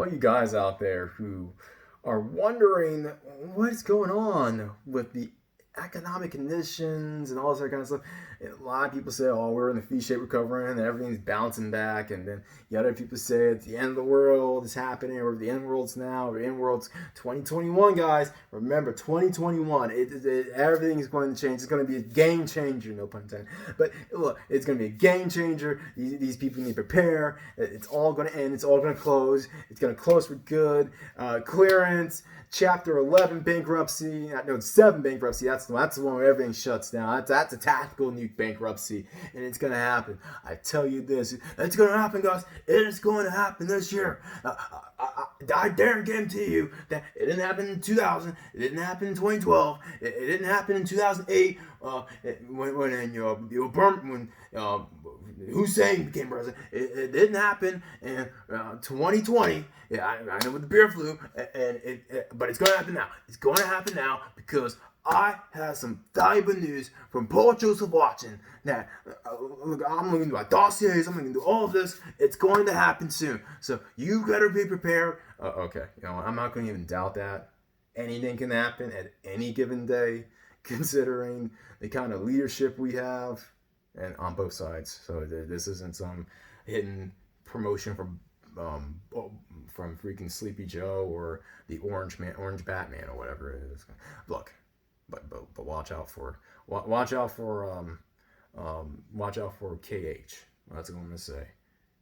all you guys out there who are wondering what's going on with the economic conditions and all this other kind of stuff. A lot of people say, oh, we're in the V-shaped recovery and everything's bouncing back. And then the other people say it's the end of the world is happening, or the end world's now, or the end world's 2021, guys. Remember, 2021, everything is going to change. It's going to be a game changer, no pun intended. But look, it's going to be a game changer. These people need to prepare. It's all going to end. It's all going to close. It's going to close for good. Clearance. Chapter 11 bankruptcy, no, 7 bankruptcy. That's the one where everything shuts down. That's a tactical nuke bankruptcy, and it's gonna happen. I tell you this, it's gonna happen, guys. It is going to happen this year. I guarantee you that it didn't happen in 2000. It didn't happen in 2012. It didn't happen in 2008. When Hussein became president, it didn't happen in 2020. Yeah, I know with the beer flu, but it's going to happen now. It's going to happen now because I have some valuable news from Paul Joseph Watson that I'm looking to my dossiers. I'm looking to all of this. It's going to happen soon. So you better be prepared. Okay, I'm not going to even doubt that. Anything can happen at any given day, considering the kind of leadership we have, and on both sides. So this isn't some hidden promotion from freaking Sleepy Joe or the Orange Batman or whatever it is. Look, but watch out for KH. That's what I'm gonna say.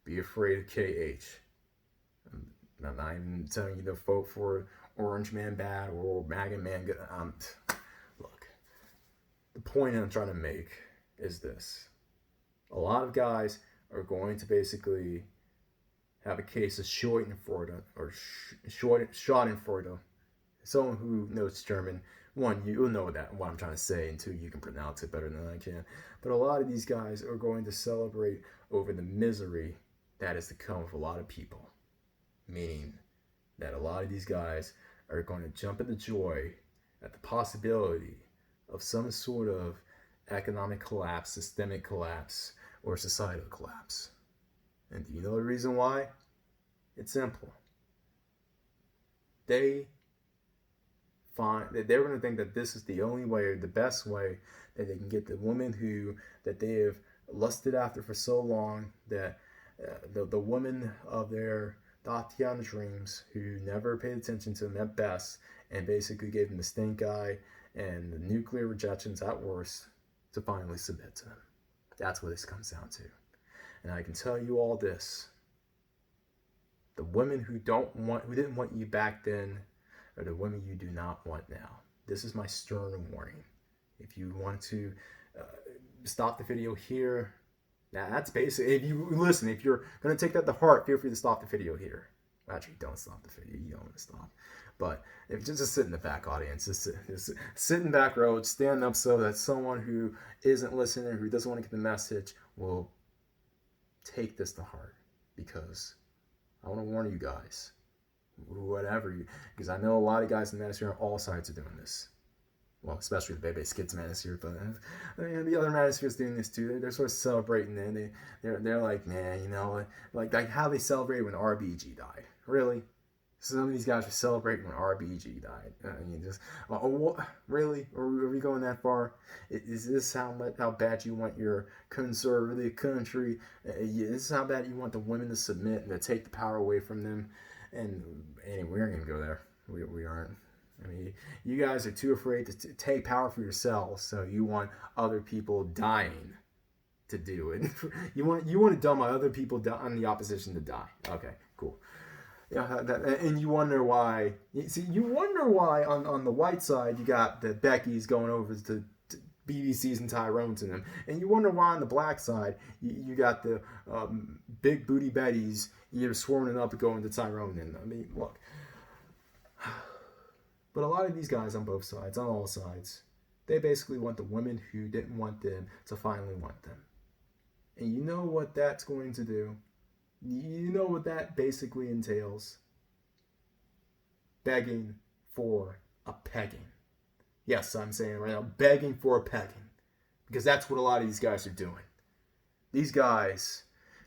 Be afraid of KH. I'm not even telling you to vote for Orange Man bad or MAGA Man good. Look, the point I'm trying to make is this: a lot of guys are going to basically have a case of Schadenfreude or Schadenfreude. Someone who knows German, one, you'll know that what I'm trying to say, and two, you can pronounce it better than I can. But a lot of these guys are going to celebrate over the misery that is to come with a lot of people. Meaning that a lot of these guys are going to jump at the joy at the possibility of some sort of economic collapse, systemic collapse, or societal collapse. And do you know the reason why? It's simple. They're going to think that this is the only way, or the best way, that they can get the woman that they have lusted after for so long, that the woman of their Tatiana dreams, who never paid attention to them at best, and basically gave them the stink eye and the nuclear rejections at worst, to finally submit to them. That's what this comes down to. And I can tell you all this: the women who didn't want you back then, are the women you do not want now. This is my stern warning. If you want to stop the video here, that's basically. If you're going to take that to heart, feel free to stop the video here. Actually, don't stop the video. You don't want to stop. But if just sit in the back, audience, just sit in the back row, stand up so that someone who isn't listening, who doesn't want to get the message, will take this to heart. Because I want to warn you guys, because I know a lot of guys in the manosphere on all sides are doing this. Well, especially the Bebe Skids manosphere, but the other manospheres doing this too. They're sort of celebrating it. They're like, man, like how they celebrated when RBG died. Really? Some of these guys are celebrating when RBG died. Really? Are we going that far? Is this how bad you want your conservative country? Is this how bad you want the women to submit and to take the power away from them? And anyway, we aren't going to go there. We aren't. I mean, you guys are too afraid to take power for yourselves, so you want other people dying to do it. you want to dumb other people on the opposition to die. Okay, cool. Yeah, and you wonder why. You wonder why on the white side you got the Beckys going over to BBCs and Tyrones in them, and you wonder why on the black side you got the big booty Bettys swarming up and going to Tyrone in them. I mean, look. But a lot of these guys on both sides, on all sides, they basically want the women who didn't want them to finally want them. And you know what that's going to do? You know what that basically entails? Begging for a pegging. Yes, I'm saying it right now, begging for a pegging. Because that's what a lot of these guys are doing. These guys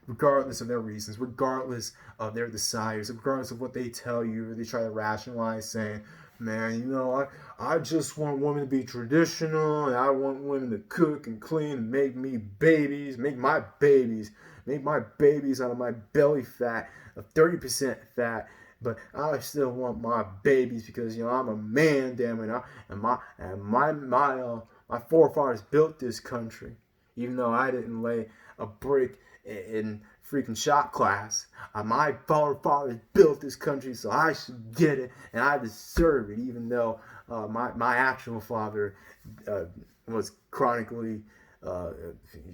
regardless of their reasons, regardless of their desires, regardless of what they tell you, or they try to rationalize saying, man, I just want women to be traditional, and I want women to cook and clean and make me babies, make my babies out of my belly fat of 30% fat. But I still want my babies because I'm a man, damn it, my forefathers built this country, even though I didn't lay a brick in freaking shop class. My forefathers built this country, so I should get it, and I deserve it, even though my actual father was chronically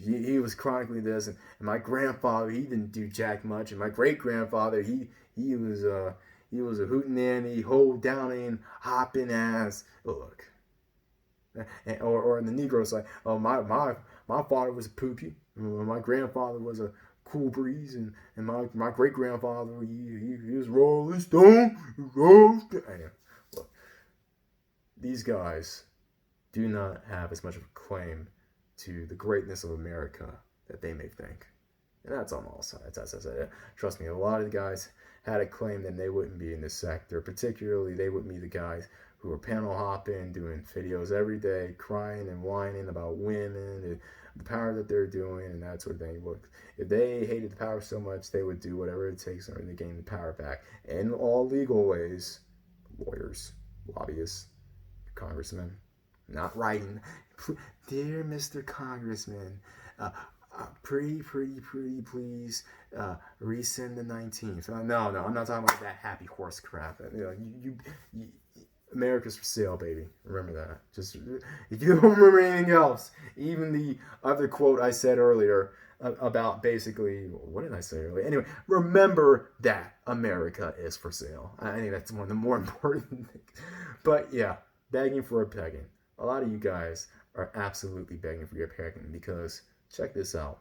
he was chronically this, and my grandfather, he didn't do jack much, and my great grandfather, he was a hootenanny, hold downing, hopping ass. Look, or in the Negro side, oh my father was a Pookie, my grandfather was a Cool Breeze, and my great grandfather, he was Rolling Stone, Rolling Stone. Anyway, look, these guys do not have as much of a claim to the greatness of America that they may think. And that's on all sides. Trust me, a lot of the guys had a claim, then they wouldn't be in this sector. Particularly, they wouldn't be the guys who are panel hopping, doing videos every day, crying and whining about women and the power that they're doing and that sort of thing. Look, if they hated the power so much, they would do whatever it takes in order to gain the power back. In all legal ways, lawyers, lobbyists, congressmen, not writing. Dear Mr. Congressman, pretty, please rescind the 19th. No, I'm not talking about that happy horse crap. America's for sale, baby. Remember that. Just if you don't remember anything else, even the other quote I said earlier about basically, what did I say earlier? Anyway, remember that America is for sale. I think that's one of the more important things. But yeah, begging for a pegging. A lot of you guys are absolutely begging for your pegging because check this out.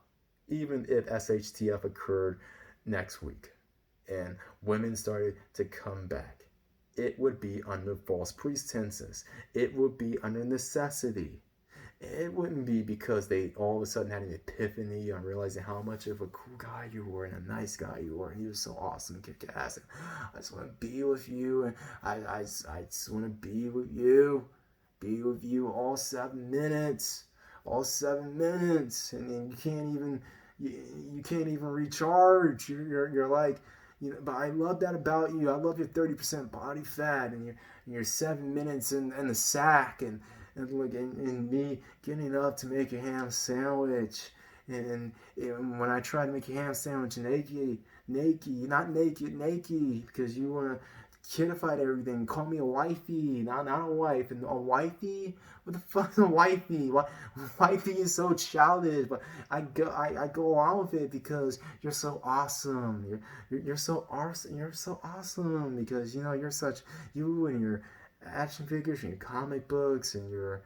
Even if SHTF occurred next week and women started to come back, it would be under false pretenses. It would be under necessity. It wouldn't be because they all of a sudden had an epiphany on realizing how much of a cool guy you were and a nice guy you were, and you were so awesome, kick ass. And I just want to be with you, and I just want to be with you all 7 minutes, and you can't even recharge. You're like. But I love that about you. I love your 30% body fat and your 7 minutes in the sack and me getting up to make a ham sandwich and when I try to make a ham sandwich naked, because you want to kidified everything. Call me a wifey, not a wife. And a wifey? What the fuck is a wifey? Wifey is so childish, but I go along with it because you're so awesome. You're so awesome. You're so awesome because you and your action figures and your comic books and your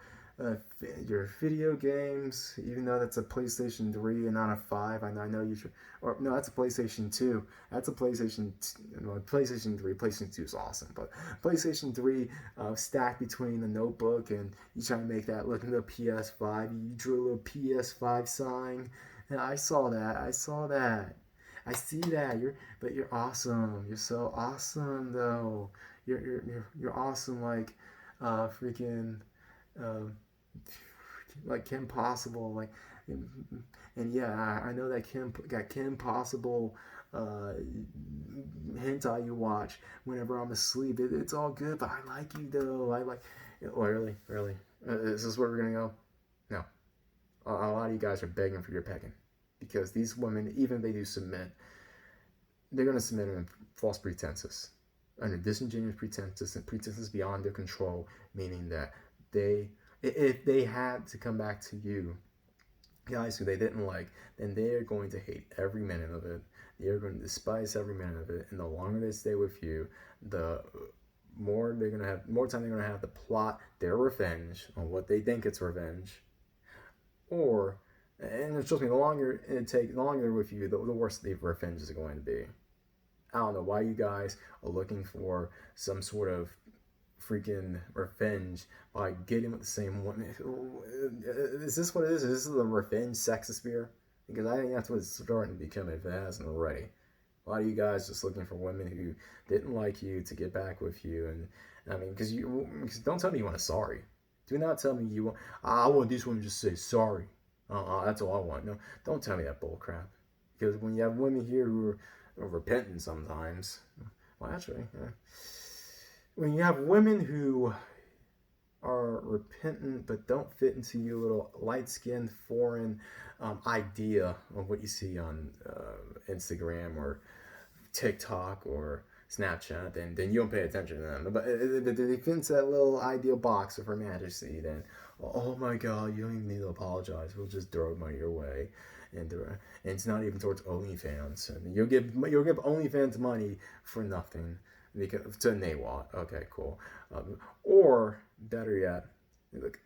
video games, even though that's a PlayStation 3 and not a 5. I know you should, or no, that's a PlayStation 2. That's a PlayStation 3. PlayStation 2 is awesome, but PlayStation 3 stacked between the notebook and you trying to make that look like a PS5. You drew a little PS5 sign. And I saw that. I see that. You're awesome. You're so awesome though. You're awesome like freaking like Kim Possible, and yeah, I know that Kim Possible hentai you watch whenever I'm asleep. It's all good, but I like you though. Really, is this where we're gonna go? No, a lot of you guys are begging for your pegging because these women, even if they do submit, they're gonna submit in false pretenses, under disingenuous pretenses and pretenses beyond their control, meaning that if they had to come back to you, guys who they didn't like, then they are going to hate every minute of it. They are going to despise every minute of it. And the longer they stay with you, the more time they're going to have to plot their revenge on what they think it's revenge. And trust me, the longer they're with you, the worse the revenge is going to be. I don't know why you guys are looking for some sort of freaking revenge by getting with the same woman. Is this what it is? Is this the revenge sexosphere? because I think that's what it's starting to become if it hasn't already. A lot of you guys just looking for women who didn't like you to get back with you, and I mean, because don't tell me you want a sorry. Do not tell me you want. I want this woman to just say sorry. That's all I want. No, don't tell me that bull crap. Because when you have women here who are repentant sometimes, well, actually, yeah. When you have women who are repentant but don't fit into your little light-skinned foreign idea of what you see on Instagram or TikTok or Snapchat, then you don't pay attention to them. But if they fit into that little ideal box of Her Majesty, then oh my God, you don't even need to apologize. We'll just throw money your way, and it's not even towards OnlyFans. And you'll give OnlyFans money for nothing because to Nawat. Okay, cool. Or better yet, look,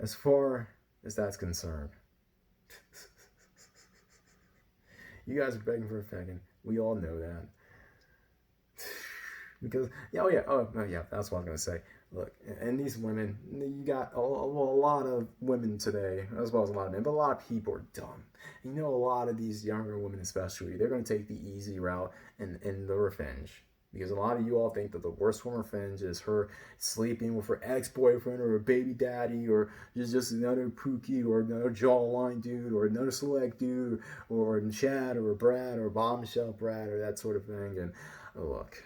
as far as that's concerned, you guys are begging for a faggot. We all know that. Because, oh yeah, that's what I was going to say. Look, and these women, you got a lot of women today, as well as a lot of men, but a lot of people are dumb. You know, a lot of these younger women especially, they're going to take the easy route and the revenge. Because a lot of you all think that the worst form of revenge is her sleeping with her ex-boyfriend or her baby daddy or just another Pookie or another jawline dude or another select dude or Chad or Brad or Bombshell Brad or that sort of thing. And look,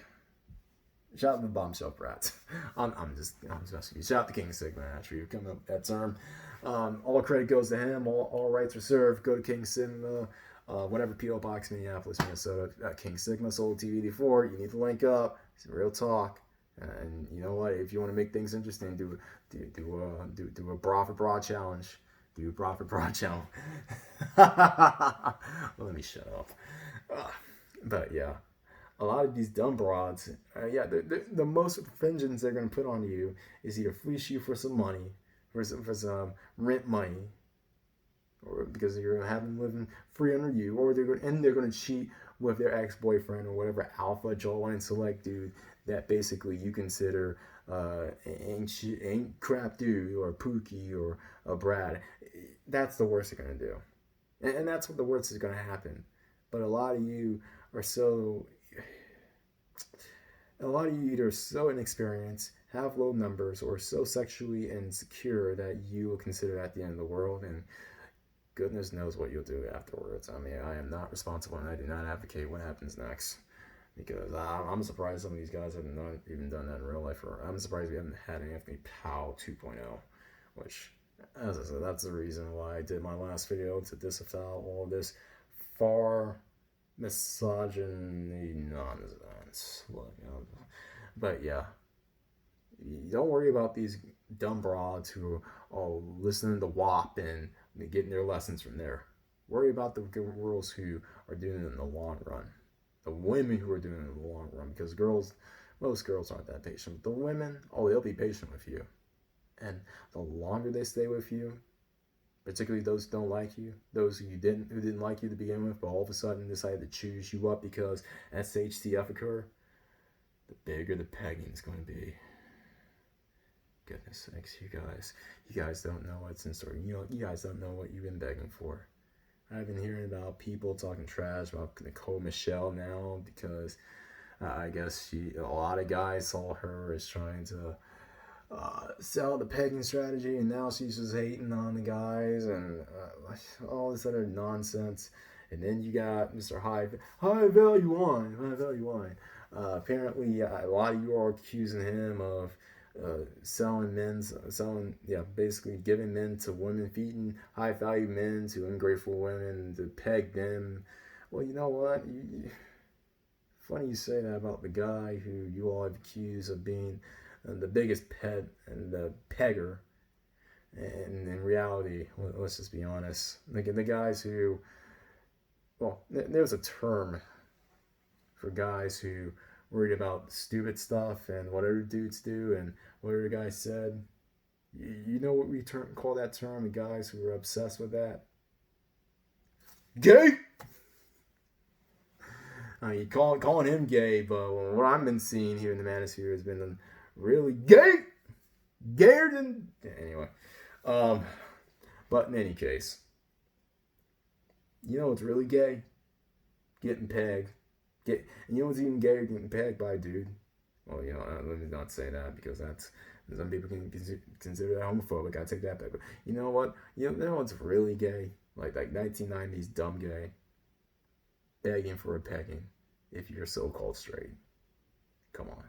shout out to the Bombshell Brats. I'm just messing with you. Shout out to King Sigma, actually. You're coming up with that term. All credit goes to him. All rights reserved. Go to King Sigma. Whatever P.O. Box, Minneapolis, Minnesota. King Sigma sold TV4. You need to link up. It's real talk. And you know what? If you want to make things interesting, do a bra for bra challenge. Do a bra for bra challenge. Let me shut up. But yeah. A lot of these dumb broads, the most vengeance they're going to put on you is either fleece you for some money, for some rent money, or because you're going to have them living free under you, or they're going to cheat with their ex-boyfriend or whatever alpha jawline select dude that basically you consider ain't crap dude or Pookie or a Brad. That's the worst they're going to do, and that's what the worst is going to happen. But a lot of you are so. A lot of you either are so inexperienced, have low numbers, or so sexually insecure that you will consider that the end of the world, and goodness knows what you'll do afterwards. I mean, I am not responsible, and I do not advocate what happens next, because I'm surprised some of these guys haven't even done that in real life. Or I'm surprised we haven't had an Anthony Powell 2.0, which, as I said, that's the reason why I did my last video to disavow all this far misogyny nonsense. But yeah, don't worry about these dumb broads who are listening to WAP and getting their lessons from there. Worry about the girls who are doing it in the long run. The women who are doing it in the long run. Because most girls aren't that patient. But the women, they'll be patient with you. And the longer they stay with you, particularly those who don't like you, those who didn't like you to begin with, but all of a sudden decided to choose you up because SHTF occur, the bigger the pegging is going to be. Goodness sakes, you guys don't know what's in store. You guys don't know what you've been begging for. I've been hearing about people talking trash about Nicole Michelle now because I guess a lot of guys saw her as trying to sell the pegging strategy, and now she's just hating on the guys and all this other nonsense. And then you got Mr. High Value Wine. Apparently, a lot of you are accusing him of basically giving men to women, feeding high value men to ungrateful women to peg them. Well, you know what? Funny you say that about the guy who you all have accused of being the biggest pet and the pegger. And in reality, let's just be honest. The guys who, there's a term for guys who worried about stupid stuff and whatever dudes do and whatever the guy said. You know what we call that term? The guys who are obsessed with that? Gay! I mean, calling him gay, but what I've been seeing here in the manosphere has been really gayer than anyway. But But in any case, you know what's really gay? Getting pegged. And you know what's even gayer? Getting pegged by a dude. Well, let me not say that because that's some people can consider that homophobic. I take that back. But you know what? You know what's really gay? Like 1990s dumb gay. Begging for a pegging if you're so-called straight. Come on.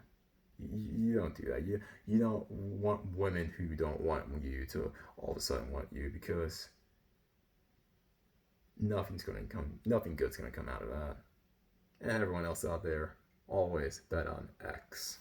You don't do that. You don't want women who don't want you to all of a sudden want you because nothing good's gonna come out of that. And everyone else out there, always bet on X.